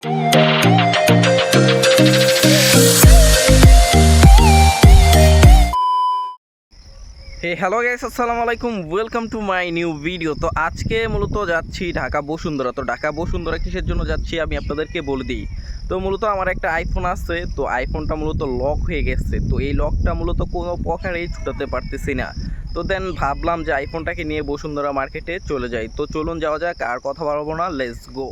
Hello guys, আসসালামু আলাইকুম, welcome to my new video. তো আজকে মূলত যাচ্ছি ঢাকা বসুন্ধরা। তো ঢাকা বসুন্ধরা কিসের জন্য যাচ্ছি আমি আপনাদেরকে বলে দিই। তো মূলত আমার একটা আইফোন আছে, তো আইফোনটা মূলত লক হয়ে গেছে। তো এই লকটা মূলত কোনো প্রকারেই ছুটাতে পারতেছি না। তো দেন ভাবলাম যে আইফোনটাকে নিয়ে বসুন্ধরা মার্কেটে চলে যাই। তো চলুন যাওয়া যাক, আর কথা বাড়াবো না, let's go.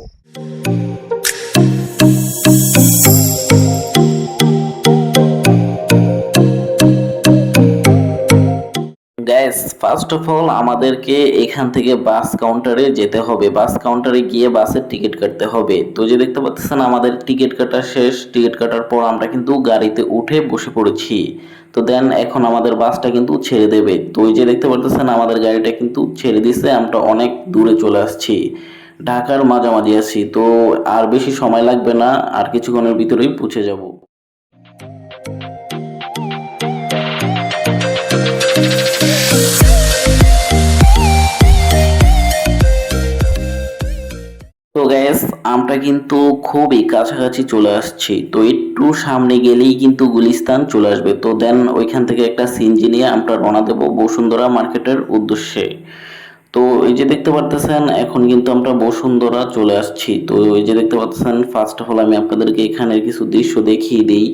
Gas first of all আমাদেরকে এখান থেকে বাস কাউন্টারে যেতে হবে। বাস কাউন্টারে গিয়ে বাসের টিকিট কাটতে হবে। তো যে দেখতে পাচ্ছেন আমাদের টিকিট কাটা শেষ। টিকিট কাটার পর আমরা কিন্তু গাড়িতে উঠে বসে পড়েছি। তো দেন এখন আমাদের বাসটা কিন্তু ছেড়ে দেবে। তো ওই যে দেখতে পাচ্ছেন আমাদের গাড়িটা কিন্তু ছেড়ে দিছে। আমরা অনেক দূরে চলে আসছি, ঢাকার মাঝামাঝি আছি। তো আর বেশি সময় লাগবে না, আর কিছুক্ষণের ভিতরেই পৌঁছে যাব। তো গ্যাস আমরা কিন্তু খুবই কাছাকাছি চলে আসছি। তো একটু সামনে গেলেই কিন্তু গুলিস্তান চলে আসবে। তো দেন ওইখান থেকে একটা সিএনজি নিয়ে আমরা রওনা দেব বসুন্ধরা মার্কেটের উদ্দেশ্যে। তো এই যে দেখতে পারতেছেন এখন কিন্তু আমরা বসুন্ধরা চলে আসছি। তো এই যে দেখতে পাচ্ছেন ফার্স্ট অফ অল আমি আপনাদেরকে এখানের কিছু দৃশ্য দেখিয়ে দিই।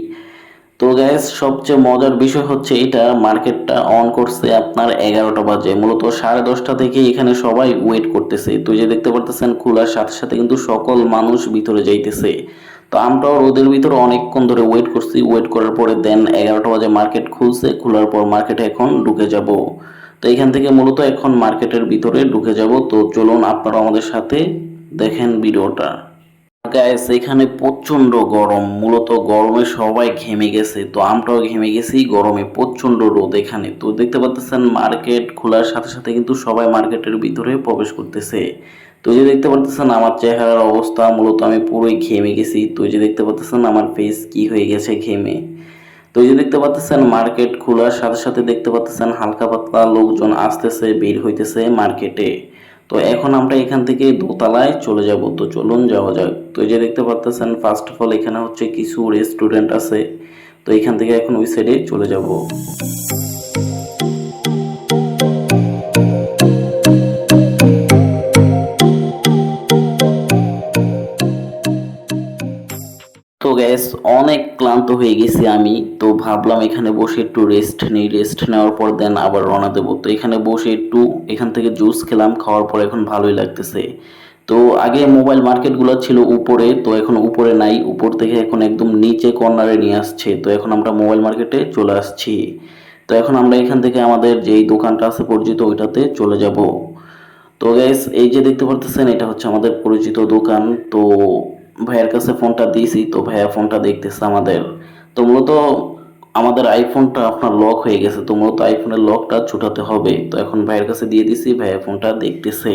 তো গ্যাস সবচেয়ে মজার বিষয় হচ্ছে এটা, মার্কেটটা অন করছে আপনার 11টা বাজে। মূলত 10:30 থেকে এখানে সবাই ওয়েট করতেছে। তো যে দেখতে পারতেছেন খোলার সাথে সাথে কিন্তু সকল মানুষ ভিতরে যাইতেছে। তো আমরাও রোদের ভিতরে অনেকক্ষণ ধরে ওয়েট করছি। ওয়েট করার পরে দেন 11টা বাজে মার্কেট খুলছে। খোলার পর মার্কেটে এখন ঢুকে যাব। তো এখান থেকে মূলত এখন মার্কেটের ভিতরে ঢুকে যাব। তো চলুন আপনারা আমাদের সাথে দেখেন ভিডিওটা। গাইস এখানে প্রচন্ড গরম, মূলত গরমে সবাই ঘেমে গেছে। তো আমরাও ঘেমে গেছি, গরমে প্রচন্ড রোদ এখানে। তো দেখতে পাচ্ছেন মার্কেট খোলার সাথে সাথে কিন্তু সবাই মার্কেটের ভিতরে প্রবেশ করতেছে। তো এই যে দেখতে পাচ্ছেন আমার চেহারার অবস্থা, মূলত আমি পুরোই ঘেমে গেছি। তো এই যে দেখতে পাচ্ছেন আমার ফেস কি হয়ে গেছে ঘেমে। তো এই যে দেখতে পাচ্ছেন মার্কেট খোলার সাথে সাথে দেখতে পাচ্ছেন হালকা পাতলা লোকজন আসতেছে, বের হইতেছে মার্কেটে। তো এখন আমরা এখান থেকে দোতলায় চলে যাব। তো চলুন যাওয়া যাক। তো এই যে দেখতে পাচ্ছেন ফার্স্ট অফ অল এখানে হচ্ছে কিছু রেস্টুরেন্ট আছে। তো এখান থেকে এখন ওই সাইডে চলে যাব। তো গ্যাস অনেক ক্লান্ত হয়ে গেছি আমি। তো ভাবলাম এখানে বসে একটু রেস্ট নিই। রেস্ট নেওয়ার পর দেন আবার রওনা দেবো। তো এখানে বসে একটু এখান থেকে জুস খেলাম, খাওয়ার পর এখন ভালোই লাগতেছে। তো আগে মোবাইল মার্কেটগুলো ছিল উপরে, তো এখন উপরে নাই। উপর থেকে এখন একদম নিচে কর্নারে নিয়ে আসছে। তো এখন আমরা মোবাইল মার্কেটে চলে আসছি। তো এখন আমরা এখান থেকে আমাদের যেই দোকানটা আছে পরিচিত ওইটাতে চলে যাব। তো গাইস এই যে দেখতে পারতেছেন এটা হচ্ছে আমাদের পরিচিত দোকান। তো ভাইয়ের কাছে ফোনটা দিয়েছি। তো ভাইয়া ফোনটা দেখতেছে আমাদের। তো মূলত আমাদের আইফোনটা আপনার লক হয়ে গেছে। তো মূলত আইফোনের লকটা ছুটাতে হবে। তো এখন ভাইয়ের কাছে দিয়ে দিছি, ভাইয়া ফোনটা দেখতেছে।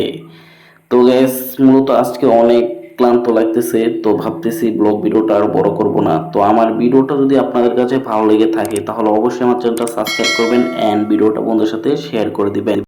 তো গাইস মূলত আজকে অনেক ক্লান্ত লাগতেছে। তো ভাবতেছি ব্লগ ভিডিওটা আর বড় করব না। তো আমার ভিডিওটা যদি আপনাদের কাছে ভালো লেগে থাকে তাহলে অবশ্যই আমার চ্যানেলটা সাবস্ক্রাইব করবেন এন্ড ভিডিওটা বন্ধুদের সাথে শেয়ার করে দিবেন।